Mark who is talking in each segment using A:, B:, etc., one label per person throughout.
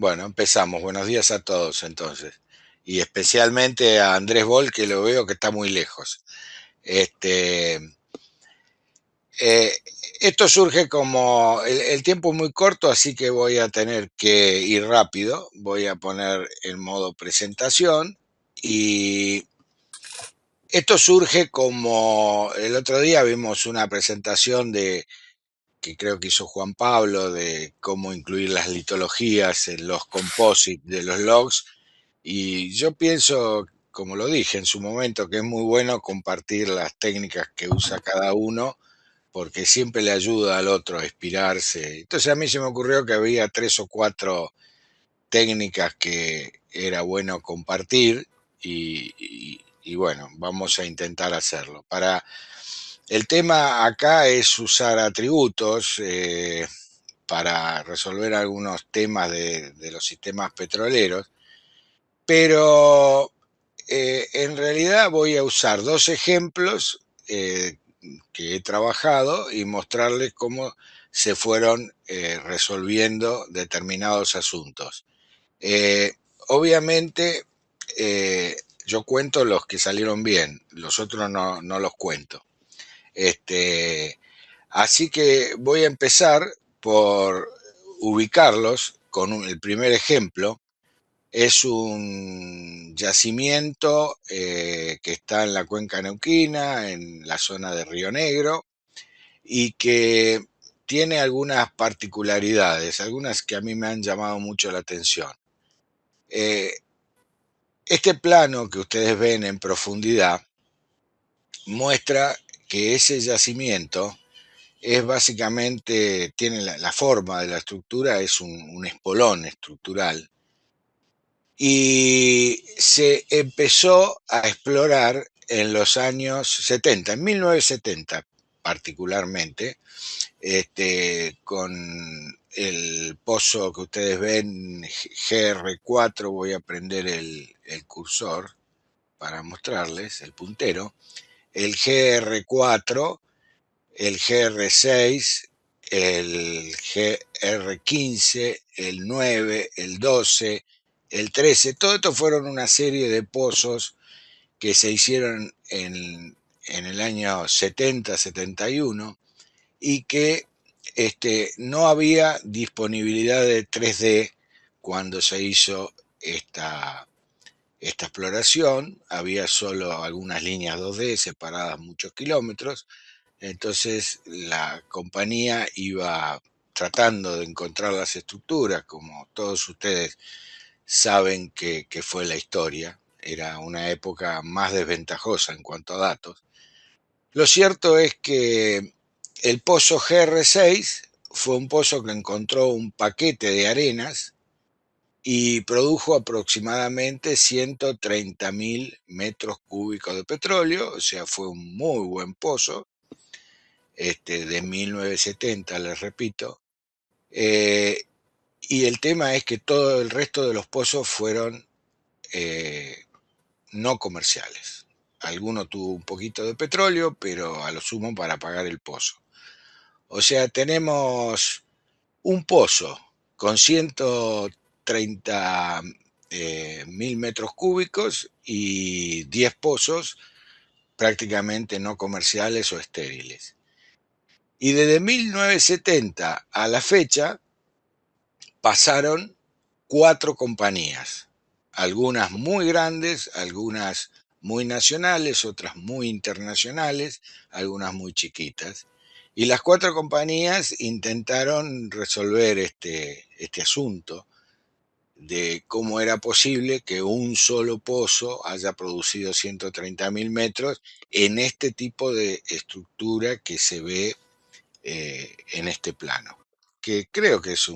A: Bueno, empezamos. Buenos días a todos entonces. Y especialmente a Andrés Bol, que lo veo que está muy lejos. Este, eh, Esto surge como el tiempo es muy corto, así que voy a tener que ir rápido. Voy a poner en modo presentación y esto surge como el otro día vimos una presentación de que creo que hizo Juan Pablo de cómo incluir las litologías en los composites de los logs. Y yo pienso, como lo dije en su momento, que es muy bueno compartir las técnicas que usa cada uno, porque siempre le ayuda al otro a inspirarse. Entonces a mí se me ocurrió que había tres o cuatro técnicas que era bueno compartir y bueno, vamos a intentar hacerlo. El tema acá es usar atributos para resolver algunos temas de los sistemas petroleros, pero en realidad voy a usar dos ejemplos que he trabajado y mostrarles cómo se fueron resolviendo determinados asuntos. Eh, Obviamente, eh, yo cuento los que salieron bien, los otros no los cuento. Este, Así que voy a empezar por ubicarlos con el primer ejemplo. Es un yacimiento que está en la cuenca neuquina, en la zona de Río Negro, y que tiene algunas particularidades, algunas que a mí me han llamado mucho la atención. Eh, este plano que ustedes ven en profundidad muestra que ese yacimiento es básicamente, tiene la forma de la estructura, es un espolón estructural y se empezó a explorar en los años 70, en 1970 particularmente, con el pozo que ustedes ven, GR4, voy a prender el cursor para mostrarles el puntero, el GR4, el GR6, el GR15, el 9, el 12, el 13, todo esto fueron una serie de pozos que se hicieron en el año 70-71 y que no había disponibilidad de 3D cuando se hizo esta exploración, había solo algunas líneas 2D separadas muchos kilómetros, entonces la compañía iba tratando de encontrar las estructuras, como todos ustedes saben que fue la historia. Era una época más desventajosa en cuanto a datos. Lo cierto es que el pozo GR6 fue un pozo que encontró un paquete de arenas y produjo aproximadamente 130.000 metros cúbicos de petróleo, o sea, fue un muy buen pozo, de 1970, les repito. Eh, y el tema es que todo el resto de los pozos fueron eh, no comerciales. Alguno tuvo un poquito de petróleo, pero a lo sumo para pagar el pozo. O sea, tenemos un pozo con 130 mil metros cúbicos y 10 pozos prácticamente no comerciales o estériles. Y desde 1970 a la fecha pasaron cuatro compañías, algunas muy grandes, algunas muy nacionales, otras muy internacionales, algunas muy chiquitas. Y las cuatro compañías intentaron resolver este asunto de cómo era posible que un solo pozo haya producido 130.000 metros en este tipo de estructura que se ve en este plano, que creo que es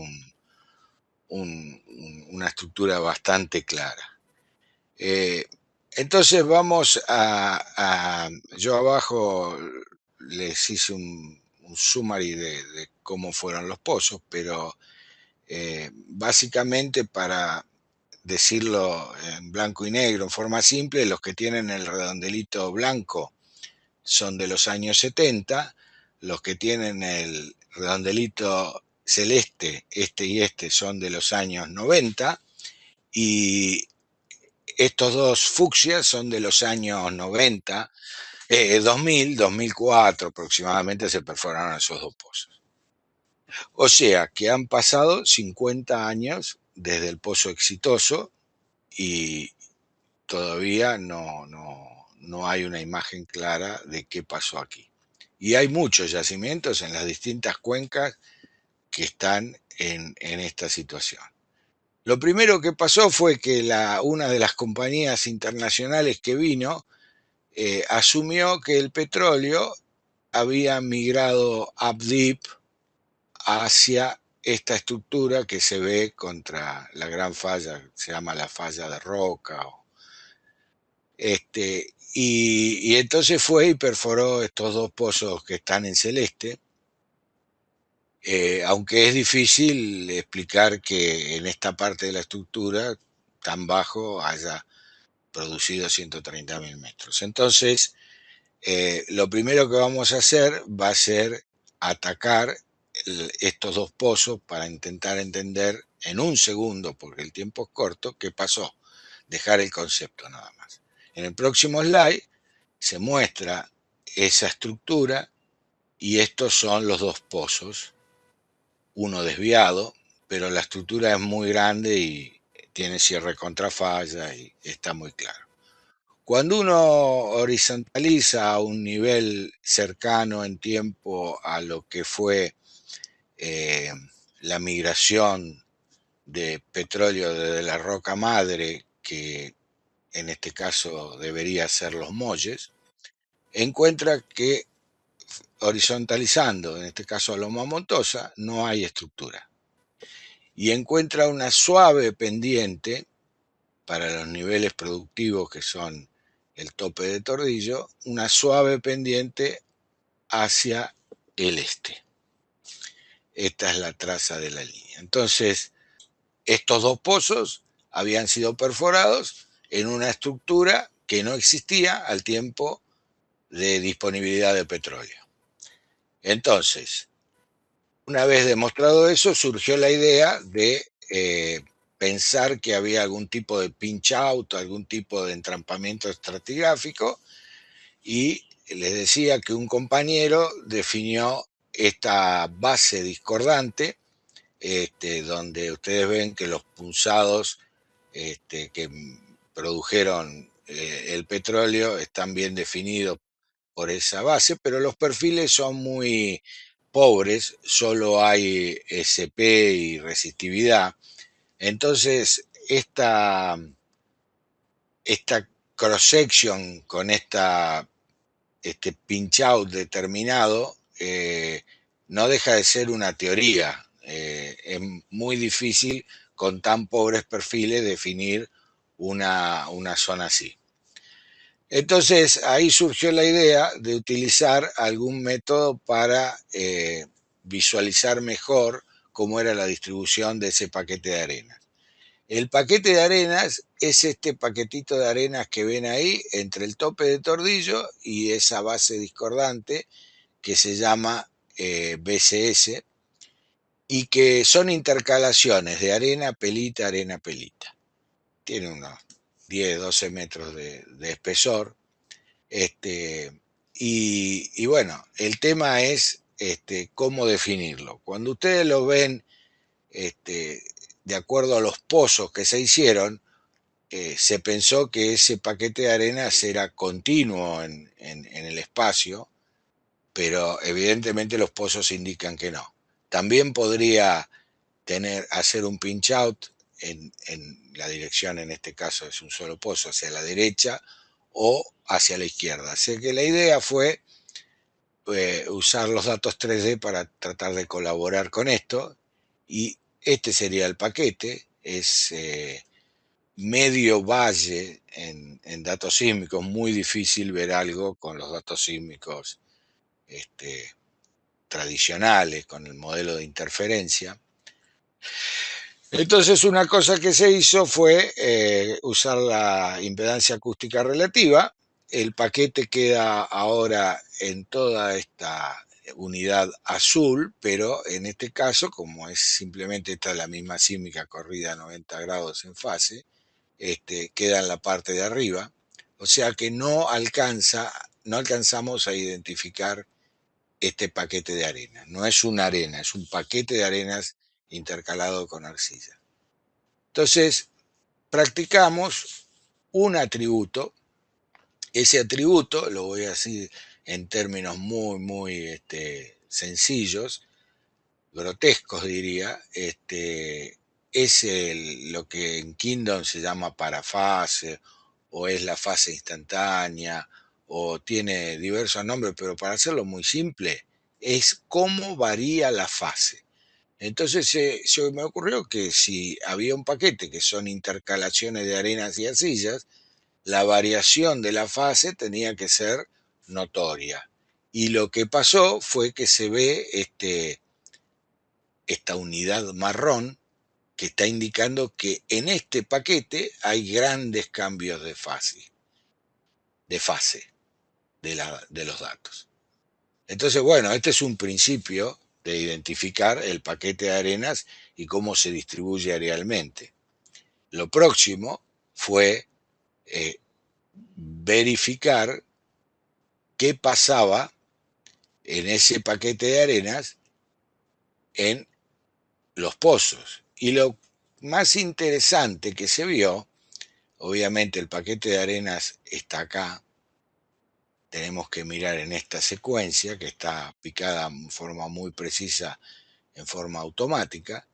A: una estructura bastante clara. Eh, entonces vamos yo abajo les hice un summary de cómo fueron los pozos, pero básicamente para decirlo en blanco y negro, en forma simple, los que tienen el redondelito blanco son de los años 70, los que tienen el redondelito celeste, este y este, son de los años 90 y estos dos fucsias son de los años 90, 2000, 2004 aproximadamente se perforaron esos dos pozos. O sea que han pasado 50 años desde el pozo exitoso y todavía no hay una imagen clara de qué pasó aquí. Y hay muchos yacimientos en las distintas cuencas que están en esta situación. Lo primero que pasó fue que una de las compañías internacionales que vino asumió que el petróleo había migrado up deep hacia esta estructura que se ve contra la gran falla, se llama la falla de Roca. Y entonces fue y perforó estos dos pozos que están en celeste, aunque es difícil explicar que en esta parte de la estructura tan bajo haya producido 130.000 metros. Entonces, lo primero que vamos a hacer va a ser atacar estos dos pozos para intentar entender en un segundo, porque el tiempo es corto, qué pasó. Dejar el concepto nada más. En el próximo slide se muestra esa estructura y estos son los dos pozos, uno desviado, pero la estructura es muy grande y tiene cierre contra falla y está muy claro. Cuando uno horizontaliza a un nivel cercano en tiempo a lo que fue la migración de petróleo desde la roca madre, que en este caso debería ser los molles, encuentra que horizontalizando, en este caso a Loma Montosa, no hay estructura. Y encuentra una suave pendiente para los niveles productivos que son el tope de Tordillo, una suave pendiente hacia el este. Esta es la traza de la línea. Entonces, estos dos pozos habían sido perforados en una estructura que no existía al tiempo de disponibilidad de petróleo. Entonces, una vez demostrado eso, surgió la idea de pensar que había algún tipo de pinch out, algún tipo de entrampamiento estratigráfico, y les decía que un compañero definió esta base discordante, donde ustedes ven que los punzados que produjeron el petróleo están bien definidos por esa base, pero los perfiles son muy pobres, solo hay SP y resistividad. Entonces, esta cross-section con este pinch out determinado no deja de ser una teoría. Es muy difícil con tan pobres perfiles definir una zona así. Entonces ahí surgió la idea de utilizar algún método para visualizar mejor cómo era la distribución de ese paquete de arenas. El paquete de arenas es este paquetito de arenas que ven ahí entre el tope de Tordillo y esa base discordante que se llama BCS y que son intercalaciones de arena, pelita, arena, pelita. Tiene unos 10, 12 metros de espesor. Y bueno, el tema es cómo definirlo. Cuando ustedes lo ven de acuerdo a los pozos que se hicieron, se pensó que ese paquete de arenas era continuo en el espacio, pero evidentemente los pozos indican que no. También podría hacer un pinch out en la dirección, en este caso es un solo pozo, hacia la derecha o hacia la izquierda. Así que la idea fue usar los datos 3D para tratar de colaborar con esto, y este sería el paquete, es medio valle en datos sísmicos, muy difícil ver algo con los datos sísmicos tradicionales, con el modelo de interferencia. Entonces una cosa que se hizo fue usar la impedancia acústica relativa. El paquete queda ahora en toda esta unidad azul, pero en este caso, como es simplemente esta la misma sísmica corrida a 90 grados en fase, queda en la parte de arriba, o sea que no alcanzamos a identificar este paquete de arena. No es una arena, es un paquete de arenas intercalado con arcilla. Entonces, practicamos un atributo. Ese atributo, lo voy a decir en términos muy sencillos, grotescos diría, es lo que en Kingdom se llama parafase, o es la fase instantánea, o tiene diversos nombres, pero para hacerlo muy simple, es cómo varía la fase. Entonces se me ocurrió que si había un paquete que son intercalaciones de arenas y arcillas, la variación de la fase tenía que ser notoria. Y lo que pasó fue que se ve esta unidad marrón que está indicando que en este paquete hay grandes cambios de fase de los datos. Entonces, bueno, este es un principio de identificar el paquete de arenas y cómo se distribuye arealmente. Lo próximo fue verificar qué pasaba en ese paquete de arenas en los pozos. Y lo más interesante que se vio, obviamente el paquete de arenas está acá, tenemos que mirar en esta secuencia que está picada en forma muy precisa, en forma automática.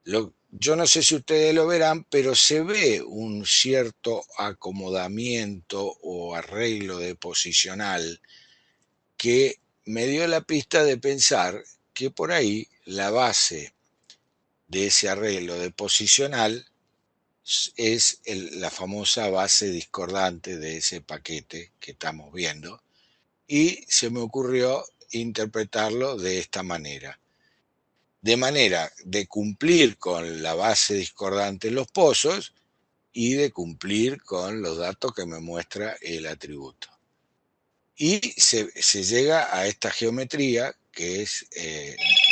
A: Yo no sé si ustedes lo verán, pero se ve un cierto acomodamiento o arreglo de posicional que me dio la pista de pensar que por ahí la base de ese arreglo de posicional es la famosa base discordante de ese paquete que estamos viendo, y se me ocurrió interpretarlo de esta manera. De manera de cumplir con la base discordante en los pozos y de cumplir con los datos que me muestra el atributo. Y se llega a esta geometría que es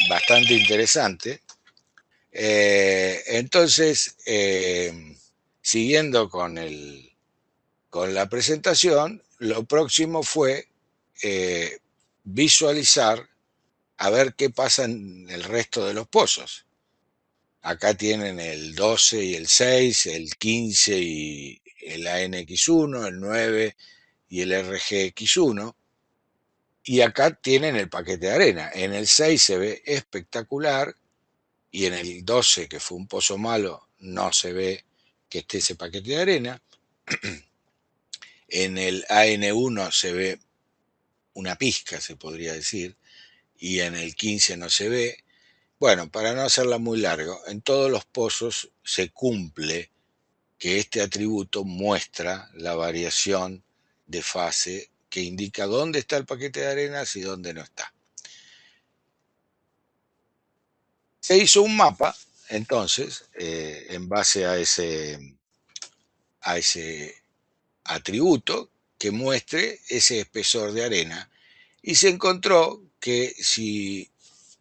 A: bastante interesante. Entonces, siguiendo con la presentación, lo próximo fue visualizar a ver qué pasa en el resto de los pozos. Acá tienen el 12 y el 6, el 15 y el ANX1, el 9 y el RGX1. Y acá tienen el paquete de arena. En el 6 se ve espectacular y en el 12, que fue un pozo malo, no se ve que esté ese paquete de arena. En el AN1 se ve una pizca, se podría decir, y en el 15 no se ve. Bueno, para no hacerla muy largo, en todos los pozos se cumple que este atributo muestra la variación de fase que indica dónde está el paquete de arenas y dónde no está. Se hizo un mapa, entonces, en base a ese atributo que muestre ese espesor de arena, y se encontró que si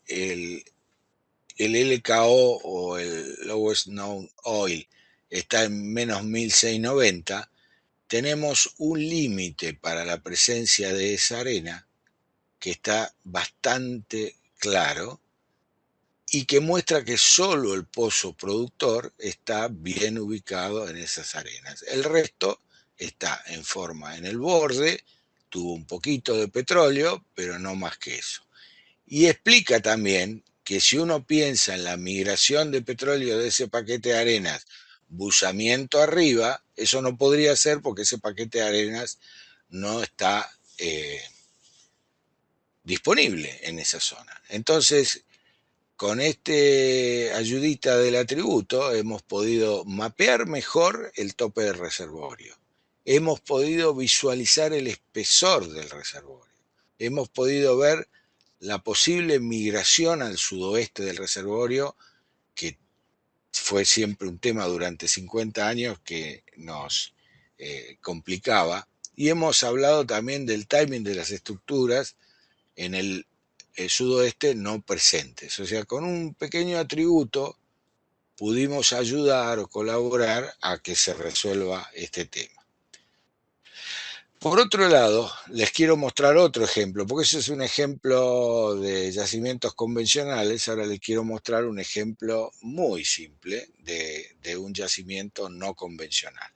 A: el LKO o el Lowest Known Oil está en menos 1690, tenemos un límite para la presencia de esa arena que está bastante claro y que muestra que solo el pozo productor está bien ubicado en esas arenas. El resto está en forma en el borde, tuvo un poquito de petróleo, pero no más que eso. Y explica también que si uno piensa en la migración de petróleo de ese paquete de arenas, buzamiento arriba, eso no podría ser porque ese paquete de arenas no está disponible en esa zona. Entonces, con este ayudita del atributo hemos podido mapear mejor el tope del reservorio. Hemos podido visualizar el espesor del reservorio. Hemos podido ver la posible migración al sudoeste del reservorio, que fue siempre un tema durante 50 años que nos complicaba. Y hemos hablado también del timing de las estructuras en el sudoeste no presentes. O sea, con un pequeño atributo pudimos ayudar o colaborar a que se resuelva este tema. Por otro lado, les quiero mostrar otro ejemplo, porque ese es un ejemplo de yacimientos convencionales. Ahora les quiero mostrar un ejemplo muy simple de un yacimiento no convencional.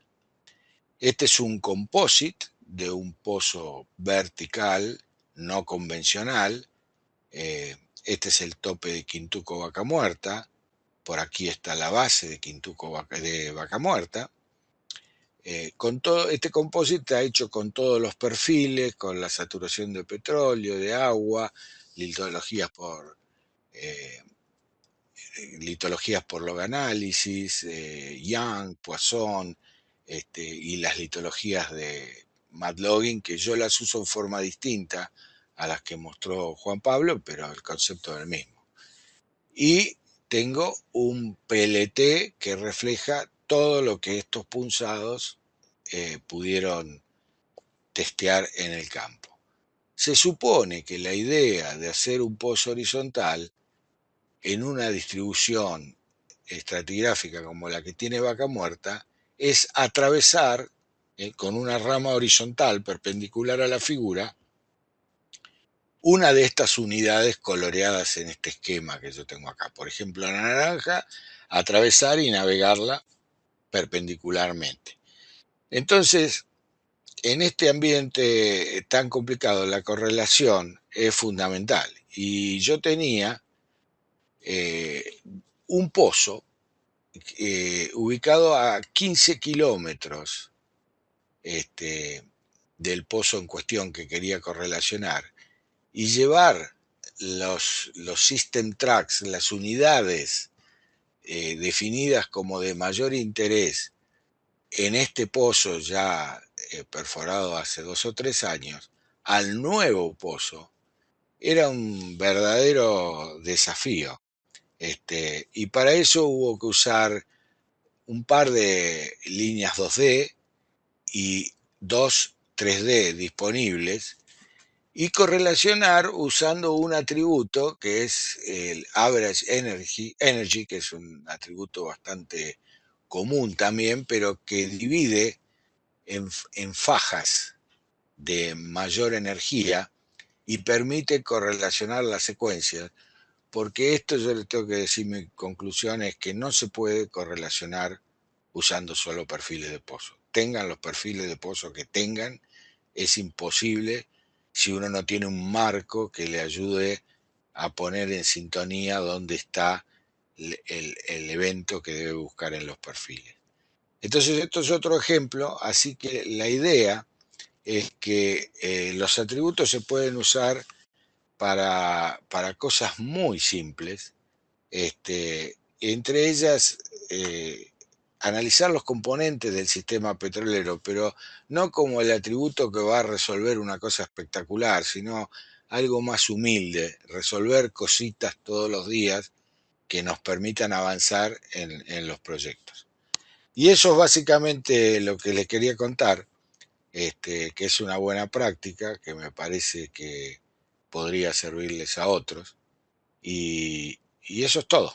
A: Este es un composite de un pozo vertical no convencional. Este es el tope de Quintuco Vaca Muerta. Por aquí está la base de Quintuco de Vaca Muerta. Con todo este composite está hecho con todos los perfiles, con la saturación de petróleo, de agua, litologías por log análisis, Young, Poisson, y las litologías de MATLOGING, que yo las uso en forma distinta a las que mostró Juan Pablo, pero el concepto es el mismo. Y tengo un PLT que refleja todo lo que estos punzados pudieron testear en el campo. Se supone que la idea de hacer un pozo horizontal en una distribución estratigráfica como la que tiene Vaca Muerta es atravesar con una rama horizontal perpendicular a la figura una de estas unidades coloreadas en este esquema que yo tengo acá. Por ejemplo, la naranja, atravesar y navegarla perpendicularmente. Entonces, en este ambiente tan complicado, la correlación es fundamental. Y yo tenía un pozo ubicado a 15 kilómetros del pozo en cuestión que quería correlacionar, y llevar los system tracks, las unidades definidas como de mayor interés en este pozo ya perforado hace 2 o 3 años, al nuevo pozo, era un verdadero desafío. Y para eso hubo que usar un par de líneas 2D y 2 3D disponibles, y correlacionar usando un atributo que es el Average Energy, que es un atributo bastante común también, pero que divide en fajas de mayor energía y permite correlacionar las secuencias, porque esto yo les tengo que decir, mi conclusión es que no se puede correlacionar usando solo perfiles de pozo. Tengan los perfiles de pozo que tengan, es imposible si uno no tiene un marco que le ayude a poner en sintonía dónde está el evento que debe buscar en los perfiles. Entonces, esto es otro ejemplo, así que la idea es que los atributos se pueden usar para cosas muy simples, entre ellas analizar los componentes del sistema petrolero, pero no como el atributo que va a resolver una cosa espectacular, sino algo más humilde, resolver cositas todos los días que nos permitan avanzar en los proyectos. Y eso es básicamente lo que les quería contar, que es una buena práctica, que me parece que podría servirles a otros. Y eso es todo.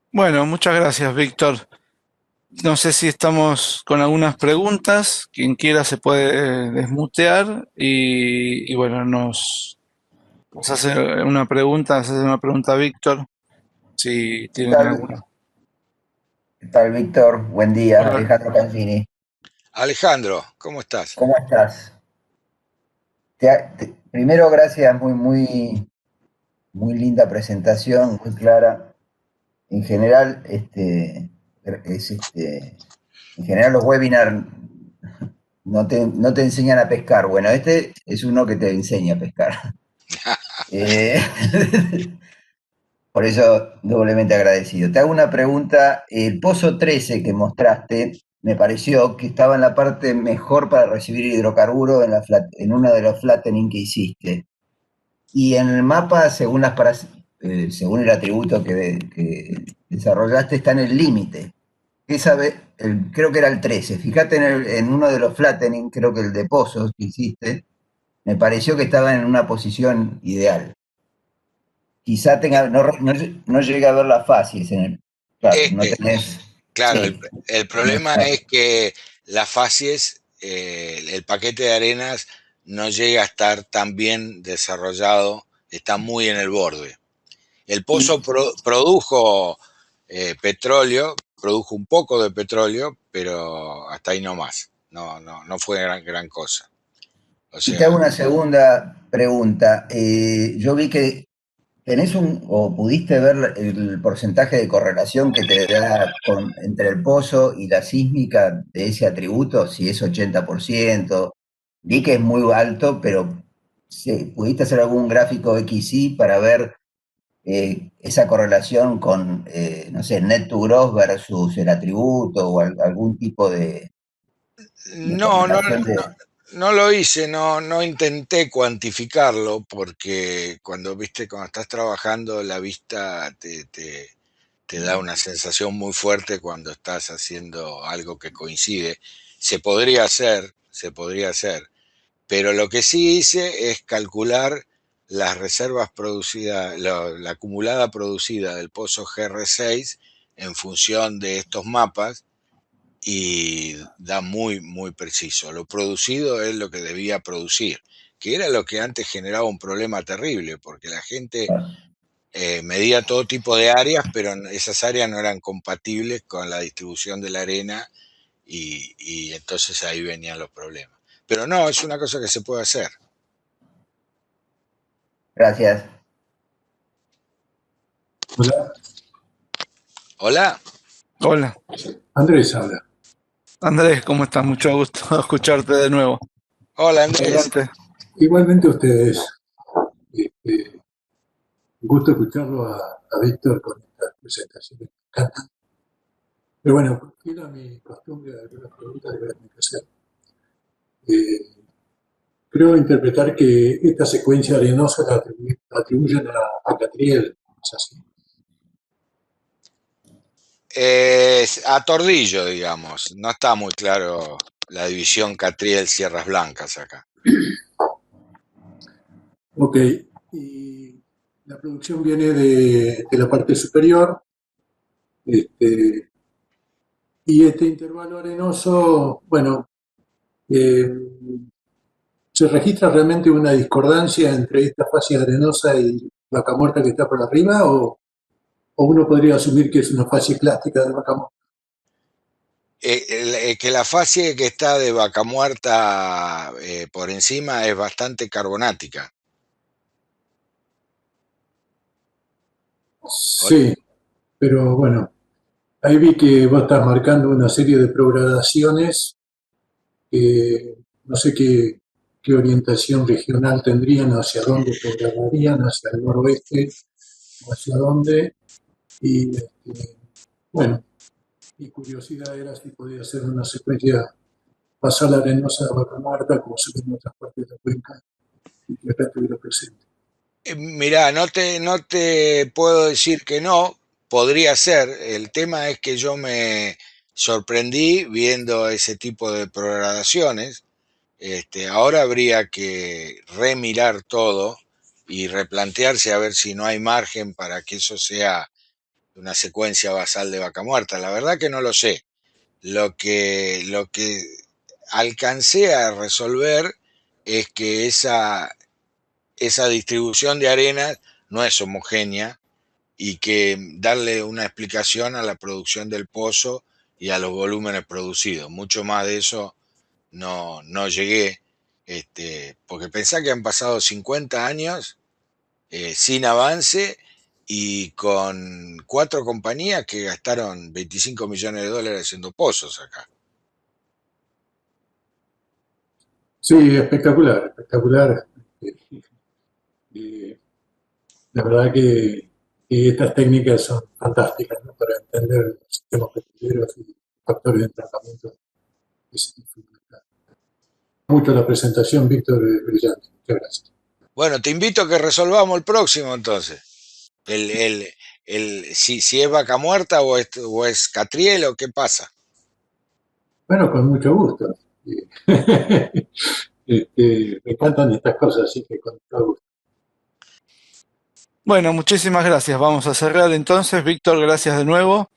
B: Bueno, muchas gracias, Víctor. No sé si estamos con algunas preguntas. Quien quiera se puede desmutear y bueno, nos hace nos hace una pregunta a Víctor, si
C: ¿Qué
B: tienen
C: tal?
B: alguna.
C: ¿Qué tal, Víctor? Buen día,
B: Hola.
C: Alejandro Cancini.
A: Alejandro, ¿cómo estás?
C: ¿Cómo estás? Primero, gracias, muy linda presentación, muy clara. En general, en general los webinars no te enseñan a pescar. Bueno, este es uno que te enseña a pescar. Eh, Por eso, doblemente agradecido. Te hago una pregunta. El pozo 13 que mostraste, me pareció que estaba en la parte mejor para recibir hidrocarburos en uno de los flattening que hiciste. Y en el mapa, según el atributo que desarrollaste, está en el límite. Creo que era el 13. Fíjate en uno de los flattening, creo que el de pozos que hiciste, me pareció que estaban en una posición ideal. Quizá tenga, no llegue a ver las facies en el. Claro, no tenés.
A: Claro,
C: Sí,
A: el
C: no
A: problema
C: está.
A: es que las facies, el paquete de arenas no llega a estar tan bien desarrollado, está muy en el borde. El pozo produjo petróleo, produjo un poco de petróleo, pero hasta ahí no más. No fue gran cosa. O
C: Y te hago
A: sea,
C: una segunda pregunta. Yo vi que tenés o pudiste ver el porcentaje de correlación que te da entre el pozo y la sísmica de ese atributo, si es 80%. Vi que es muy alto, pero sí, ¿pudiste hacer algún gráfico XY para ver esa correlación con, no sé, net to gross versus el atributo o algún tipo de
A: no, no,
C: correlación
A: no, no lo hice, no intenté cuantificarlo porque cuando estás trabajando la vista te da una sensación muy fuerte cuando estás haciendo algo que coincide. Se podría hacer, pero lo que sí hice es calcular las reservas producidas, la acumulada producida del pozo GR6 en función de estos mapas y da muy preciso. Lo producido es lo que debía producir, que era lo que antes generaba un problema terrible, porque la gente medía todo tipo de áreas, pero esas áreas no eran compatibles con la distribución de la arena y entonces ahí venían los problemas. Pero no, es una cosa que se puede hacer.
C: Gracias.
D: Hola,
A: Hola,
B: Hola,
D: Andrés habla.
B: Andrés, ¿cómo estás? Mucho gusto escucharte de nuevo.
A: hola Andrés.
B: Adelante.
D: Igualmente ustedes, este, gusto escucharlo a Víctor con estas presentaciones que me encantan. Pero bueno, fiel a mi costumbre de algunas preguntas que voy a tener que hacer. Eh, Creo interpretar que esta secuencia arenosa la atribuyen a Catriel, ¿es así?
A: A Tordillo, digamos. No está muy claro la división Catriel-Sierras Blancas acá.
D: Ok, y la producción viene de la parte superior, este, y este intervalo arenoso, bueno, eh, ¿se registra realmente una discordancia entre esta fase arenosa y Vaca Muerta que está por arriba? ¿O uno podría asumir que es una fase clástica de Vaca Muerta?
A: Que la fase que está de Vaca Muerta por encima es bastante carbonática.
D: Sí, pero bueno, ahí vi que vos estás marcando una serie de progradaciones que no sé qué orientación regional tendrían, hacia dónde programarían, hacia el noroeste, o hacia dónde. Y bueno, mi curiosidad era si podía ser una secuencia pasar la arenosa de Vaca Muerta, como se ve en otras partes de la cuenca, y que acá estuviera presente.
A: Mirá, no te puedo decir que no, podría ser. El tema es que yo me sorprendí viendo ese tipo de programaciones. Ahora habría que remirar todo y replantearse a ver si no hay margen para que eso sea una secuencia basal de Vaca Muerta. La verdad que no lo sé. Lo que alcancé a resolver es que esa distribución de arenas no es homogénea y que darle una explicación a la producción del pozo y a los volúmenes producidos. Mucho más de eso no llegué, porque pensá que han pasado 50 años sin avance y con 4 compañías que gastaron 25 millones de dólares haciendo pozos acá.
D: Sí, espectacular, espectacular. Eh, la verdad que estas técnicas son fantásticas, ¿no? Para entender los sistemas petroleros y factores de tratamiento que se dificultan. Mucho la presentación, Víctor, es brillante. Muchas gracias.
A: Bueno, te invito a que resolvamos el próximo entonces. Si es vaca muerta o es Catriel o qué pasa.
D: Bueno, con mucho gusto. Me encantan estas cosas, así que con todo gusto.
B: Bueno, muchísimas gracias. Vamos a cerrar entonces. Víctor, gracias de nuevo.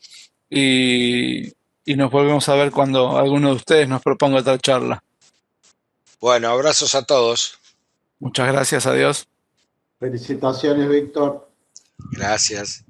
B: Y nos volvemos a ver cuando alguno de ustedes nos proponga otra charla.
A: Bueno, abrazos a todos.
B: Muchas gracias, adiós.
E: Felicitaciones, Víctor.
A: Gracias.